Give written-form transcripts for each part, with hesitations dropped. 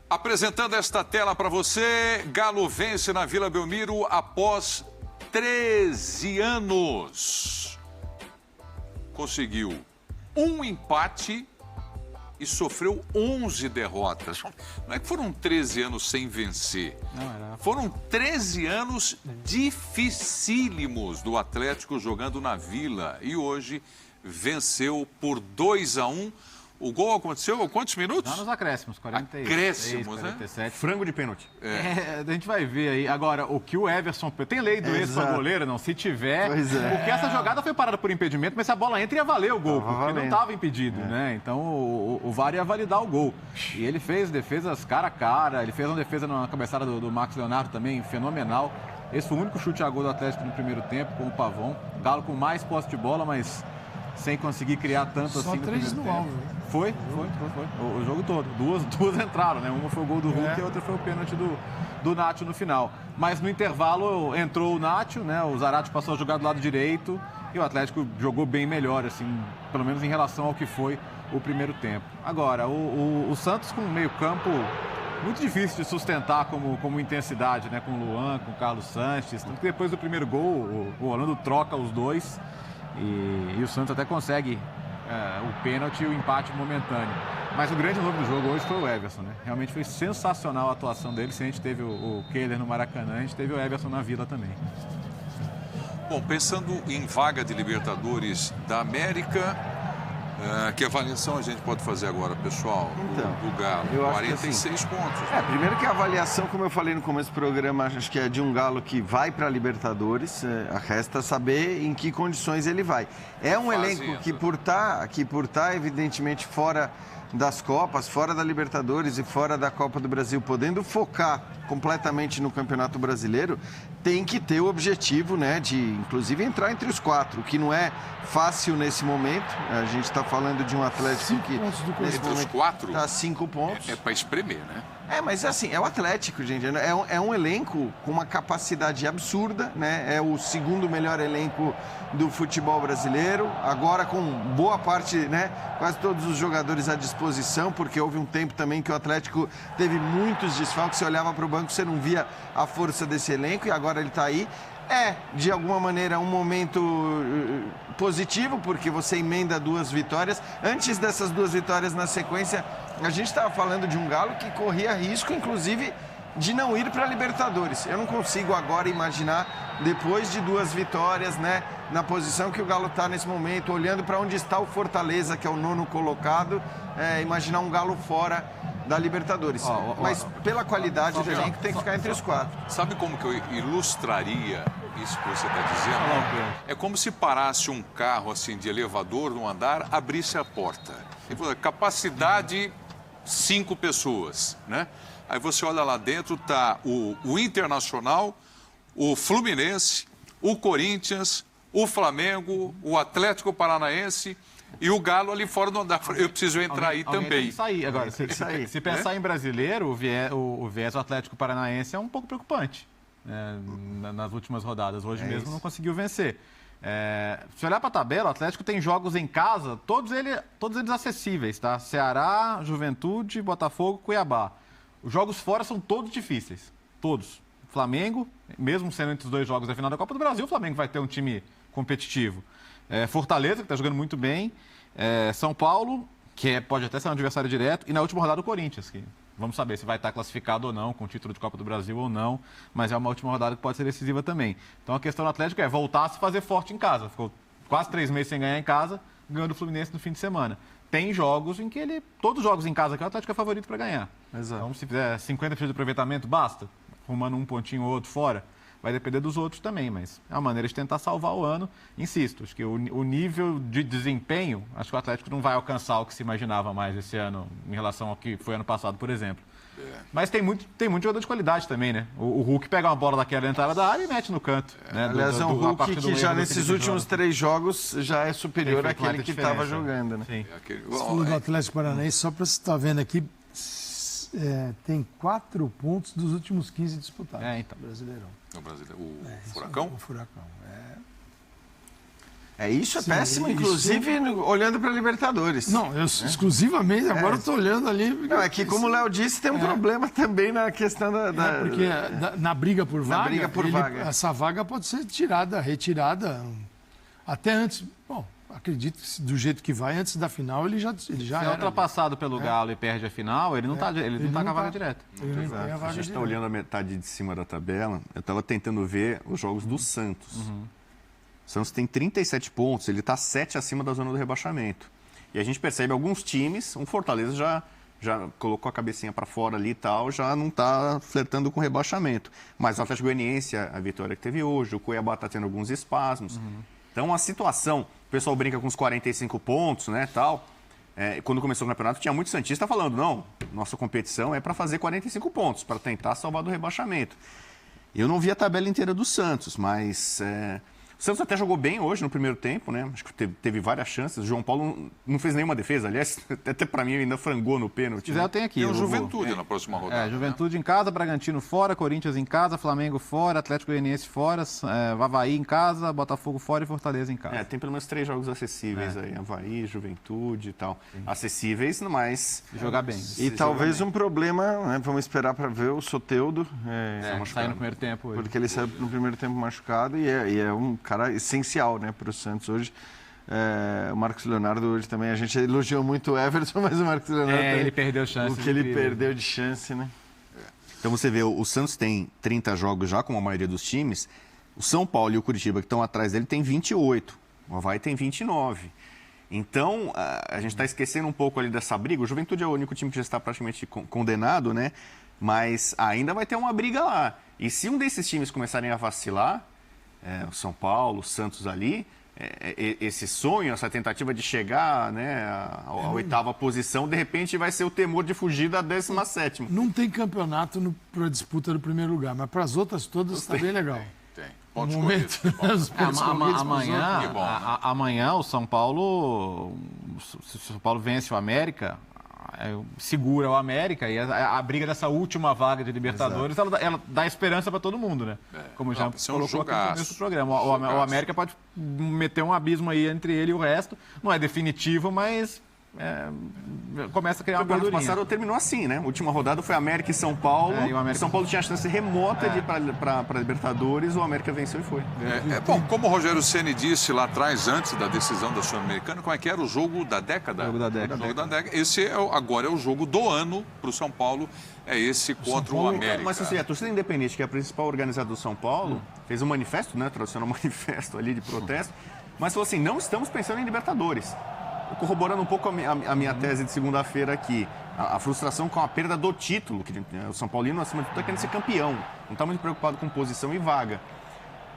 Apresentando esta tela para você, Galo vence na Vila Belmiro após 13 anos. Conseguiu um empate e sofreu 11 derrotas. Não é que foram 13 anos sem vencer. Foram 13 anos dificílimos do Atlético jogando na Vila. E hoje venceu por 2-1. O gol aconteceu quantos minutos? Nos acréscimos, 46, acréscimos, 47. Né? Frango de pênalti. A gente vai ver aí. Agora, o que o Everson... Tem lei do ex para goleiro, não? Se tiver... Porque essa jogada foi parada por impedimento, mas se a bola entra ia valer o gol, porque não estava impedido, né? Então, o VAR ia validar o gol. E ele fez defesas cara a cara, ele fez uma defesa na cabeçada do Marcos Leonardo também, fenomenal. Esse foi o único chute a gol do Atlético no primeiro tempo, com o Pavão. Galo com mais posse de bola, mas sem conseguir criar tanto assim no primeiro tempo. Alvo. Foi. O jogo todo. Duas entraram, né? Uma foi o gol do Hulk e a outra foi o pênalti do Nacho no final. Mas no intervalo entrou o Nacho, né? O Zarate passou a jogar do lado direito e o Atlético jogou bem melhor, assim, pelo menos em relação ao que foi o primeiro tempo. Agora, o Santos com meio campo muito difícil de sustentar como intensidade, né? Com o Luan, com o Carlos Sanches. Tanto que depois do primeiro gol, o Orlando troca os dois e o Santos até consegue o pênalti e o empate momentâneo. Mas o grande nome do jogo hoje foi o Everson, né? Realmente foi sensacional a atuação dele. Se a gente teve o Kehler no Maracanã, a gente teve o Everson na Vila também. Bom, pensando em vaga de Libertadores da América, que avaliação a gente pode fazer agora, pessoal, do Galo? 46 pontos. Primeiro que a avaliação, como eu falei no começo do programa, acho que é de um Galo que vai para a Libertadores, resta saber em que condições ele vai. É um elenco que por tá evidentemente fora das Copas, fora da Libertadores e fora da Copa do Brasil, podendo focar completamente no Campeonato Brasileiro, tem que ter o objetivo, né, de inclusive entrar entre os 4, o que não é fácil nesse momento. A gente está falando de um Atlético que nesse momento está a 5 pontos. É para espremer, né? Mas assim, é o Atlético, gente. É um elenco com uma capacidade absurda, né? É o segundo melhor elenco do futebol brasileiro. Agora com boa parte, né? Quase todos os jogadores à disposição, porque houve um tempo também que o Atlético teve muitos desfalques. Você olhava para o banco, você não via a força desse elenco e agora ele está aí. De alguma maneira, um momento positivo, porque você emenda 2 vitórias. Antes dessas 2 vitórias na sequência, a gente estava falando de um Galo que corria risco, inclusive, de não ir para a Libertadores. Eu não consigo agora imaginar, depois de 2 vitórias, né, na posição que o Galo está nesse momento, olhando para onde está o Fortaleza, que é o 9º colocado, imaginar um Galo fora da Libertadores. Mas pela qualidade do elenco tem que ficar entre os 4. Sabe como que eu ilustraria isso que você está dizendo? É como se parasse um carro assim de elevador num andar, abrisse a porta. Capacidade 5 pessoas, né? Aí você olha lá dentro, tá o Internacional, o Fluminense, o Corinthians, o Flamengo, o Atlético Paranaense e o Galo ali fora do andar. Eu preciso entrar aí também. Tem que sair. Agora, se pensar em brasileiro, o viés do Atlético Paranaense é um pouco preocupante, nas últimas rodadas. Hoje mesmo não conseguiu vencer. Se olhar para a tabela, o Atlético tem jogos em casa, todos eles acessíveis, tá? Ceará, Juventude, Botafogo, Cuiabá. Os jogos fora são todos difíceis. Todos. Flamengo, mesmo sendo entre os 2 jogos da final da Copa do Brasil, o Flamengo vai ter um time competitivo. Fortaleza, que está jogando muito bem. São Paulo, que pode até ser um adversário direto. E na última rodada o Corinthians, que vamos saber se vai estar classificado ou não, com o título de Copa do Brasil ou não. Mas é uma última rodada que pode ser decisiva também. Então a questão do Atlético é voltar a se fazer forte em casa. Ficou quase 3 meses sem ganhar em casa, ganhando o Fluminense no fim de semana. Tem jogos em que todos os jogos em casa que o Atlético é favorito para ganhar. Exato. Então se fizer 50% de aproveitamento, basta. Arrumando um pontinho ou outro fora. Vai depender dos outros também, mas é uma maneira de tentar salvar o ano. Insisto, acho que o nível de desempenho, acho que o Atlético não vai alcançar o que se imaginava mais esse ano em relação ao que foi ano passado, por exemplo. Mas tem muito jogador de qualidade também, né? O Hulk pega uma bola daquela na entrada da área e mete no canto. Né? Aliás, é um Hulk que já nesses últimos 3 jogos já é superior àquele que estava jogando, né? Sim. Você falou do Atlético Paranaense, só para você estar vendo aqui, tem 4 pontos dos últimos 15 disputados. Brasileirão. O Furacão? O Furacão. Isso é Sim, péssimo, inclusive olhando para Libertadores. Não, exclusivamente, agora eu estou olhando ali. Não, é que, como o Léo disse, tem um problema também na questão porque na briga por vaga, vaga. Essa vaga pode ser retirada, até antes. Bom, acredito que do jeito que vai, antes da final, ele já Se é ultrapassado pelo Galo e perde a final, ele não está com a vaga direta. A gente está olhando a metade de cima da tabela, eu estava tentando ver os jogos do Santos. O Santos tem 37 pontos, ele está 7 acima da zona do rebaixamento. E a gente percebe alguns times, o Fortaleza já colocou a cabecinha para fora ali e tal, já não está flertando com rebaixamento. Mas o Atlético Goianiense, a vitória que teve hoje, o Cuiabá está tendo alguns espasmos. Então, a situação, o pessoal brinca com os 45 pontos, né, tal. Quando começou o campeonato, tinha muito santista falando, não, nossa competição é para fazer 45 pontos, para tentar salvar do rebaixamento. Eu não vi a tabela inteira do Santos, mas o Santos até jogou bem hoje no primeiro tempo, né? Acho que teve várias chances. O João Paulo não fez nenhuma defesa, aliás, até para mim ele ainda frangou no pênalti. Se quiser, eu tenho aqui. Tem o Juventude na próxima rodada. Juventude em casa, Bragantino fora, Corinthians em casa, Flamengo fora, Atlético Goianiense fora, Avaí em casa, Botafogo fora e Fortaleza em casa. Tem pelo menos 3 jogos acessíveis aí, Avaí, Juventude e tal. Sim. Acessíveis, mas... Jogar bem. E talvez um problema, né? Vamos esperar para ver o Soteldo. Saiu no primeiro tempo hoje. Porque ele saiu no primeiro tempo machucado e é um cara essencial, né, para o Santos hoje. O Marcos Leonardo hoje também, a gente elogiou muito o Everton, mas o Marcos Leonardo ele perdeu chance. O que ele perdeu de chance, né? Então você vê, o Santos tem 30 jogos já, como a maioria dos times. O São Paulo e o Curitiba, que estão atrás dele, tem 28. O Avaí tem 29. Então, a gente está esquecendo um pouco ali dessa briga. O Juventude é o único time que já está praticamente condenado, né? Mas ainda vai ter uma briga lá. E se um desses times começarem a vacilar, o São Paulo, o Santos ali, esse sonho, essa tentativa de chegar, né, à 8ª posição, de repente vai ser o temor de fugir da 17ª. Não tem campeonato para a disputa do primeiro lugar, mas para as outras todas está bem legal. Tem. Pontos momento, amanhã o São Paulo, se o São Paulo vence o América, segura o América e a briga dessa última vaga de Libertadores, ela dá esperança para todo mundo, né? Como já colocou aqui no começo do programa. O América pode meter um abismo aí entre ele e o resto. Não é definitivo, mas começa a criar uma gordurinha. O passado terminou assim, né? A última rodada foi América e São Paulo. O São Paulo tinha a chance remota de ir para Libertadores, o América venceu e foi. Bom, como o Rogério Ceni disse lá atrás, antes da decisão da Sul-Americana, como é que era o jogo da década? O jogo da década. Esse agora é o jogo do ano para o São Paulo, é esse contra o América. Mas assim, a torcida independente, que é a principal organizadora do São Paulo, fez um manifesto, né? Tradicional manifesto ali de protesto, mas falou assim, não estamos pensando em Libertadores. Corroborando um pouco a minha tese de segunda-feira aqui, a frustração com a perda do título, que o São Paulino, acima de tudo, está querendo ser campeão, não está muito preocupado com posição e vaga.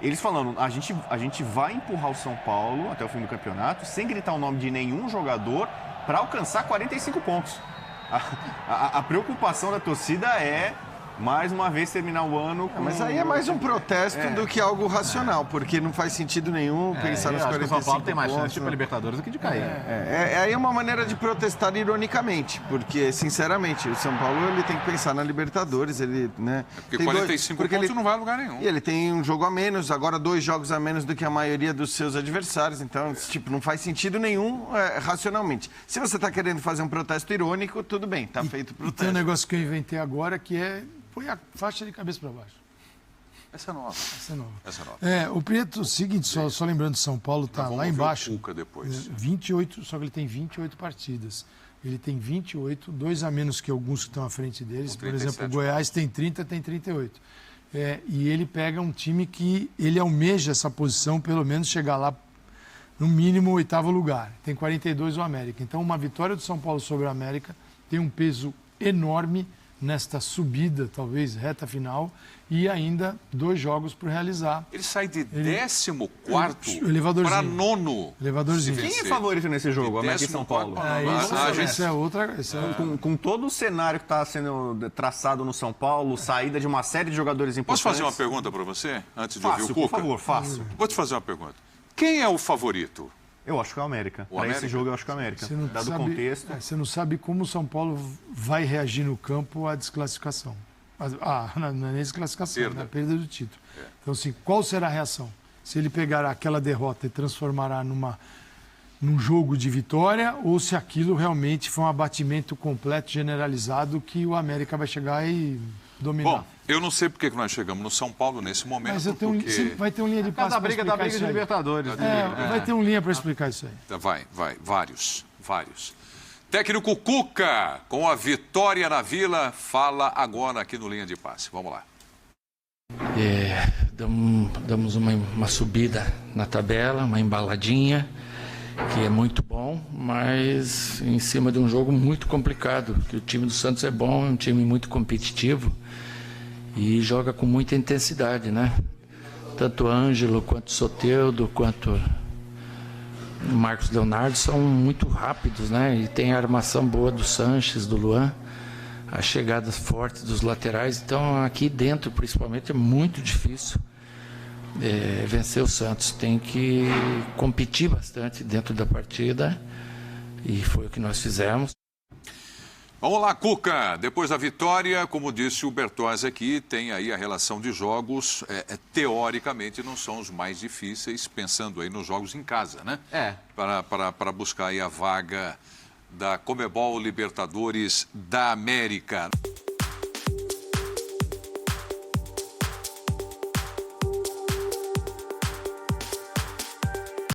Eles falando, a gente vai empurrar o São Paulo até o fim do campeonato, sem gritar o nome de nenhum jogador, para alcançar 45 pontos. A preocupação da torcida é, mais uma vez, terminar o ano com... Mas aí é mais um protesto do que algo racional, porque não faz sentido nenhum pensar nos 45 pontos. O São Paulo tem mais chance de ir para Libertadores do que de cair. Aí é uma maneira de protestar ironicamente, porque, sinceramente, o São Paulo ele tem que pensar na Libertadores, ele, né... Porque 45 pontos não vai a lugar nenhum. E ele tem um jogo a menos, agora 2 jogos a menos do que a maioria dos seus adversários, então, não faz sentido nenhum racionalmente. Se você está querendo fazer um protesto irônico, tudo bem, está feito o protesto. Tem um negócio que eu inventei agora que põe a faixa de cabeça para baixo. Essa é nova. Essa é nova. O Prieto, seguinte, só lembrando, São Paulo está lá embaixo. Cuca depois. 28, só que ele tem 28 partidas. Ele tem 28, 2 a menos que alguns que estão à frente deles. Por exemplo, o Goiás tem 30, tem 38. E ele pega um time que ele almeja essa posição, pelo menos chegar lá no mínimo 8º lugar. Tem 42 o América. Então, uma vitória do São Paulo sobre o América tem um peso enorme nesta subida, talvez, reta final, e ainda 2 jogos por realizar. Ele sai de 14º para 9º. Elevadorzinho. Quem é favorito nesse jogo, América e São Paulo? Esse é outra... Com todo o cenário que está sendo traçado no São Paulo, saída de uma série de jogadores importantes... Posso fazer uma pergunta para você, antes de ouvir o Cuca? Por favor, faço. Vou te fazer uma pergunta. Quem é o favorito? Eu acho que é o América. Para esse jogo, eu acho que é o América. Dado o contexto... Você não sabe como o São Paulo vai reagir no campo à desclassificação. Não é nem desclassificação, é a perda do título. Então, assim, qual será a reação? se ele pegará aquela derrota e transformará num jogo de vitória ou se aquilo realmente foi um abatimento completo, generalizado, que o América vai chegar e dominar. Bom, eu não sei porque que nós chegamos no São Paulo nesse momento. Mas vai ter um linha de passe para explicar da briga isso de aí. Libertadores. Vai ter um linha para explicar isso aí. Vai. Vários. Técnico Cuca, com a vitória na Vila, fala agora aqui no Linha de Passe. Vamos lá. Damos uma subida na tabela, uma embaladinha, que é muito bom, mas em cima de um jogo muito complicado, que o time do Santos é bom, é um time muito competitivo e joga com muita intensidade, né? Tanto Ângelo, quanto Soteldo, quanto Marcos Leonardo são muito rápidos, né? E tem a armação boa do Sanches, do Luan, as chegadas fortes dos laterais. Então, aqui dentro, principalmente, é muito difícil vencer o Santos. Tem que competir bastante dentro da partida e foi o que nós fizemos. Vamos lá, Cuca. Depois da vitória, como disse o Bertozzi aqui, tem aí a relação de jogos, teoricamente não são os mais difíceis, pensando aí nos jogos em casa, né? Para buscar aí a vaga da Conmebol Libertadores da América.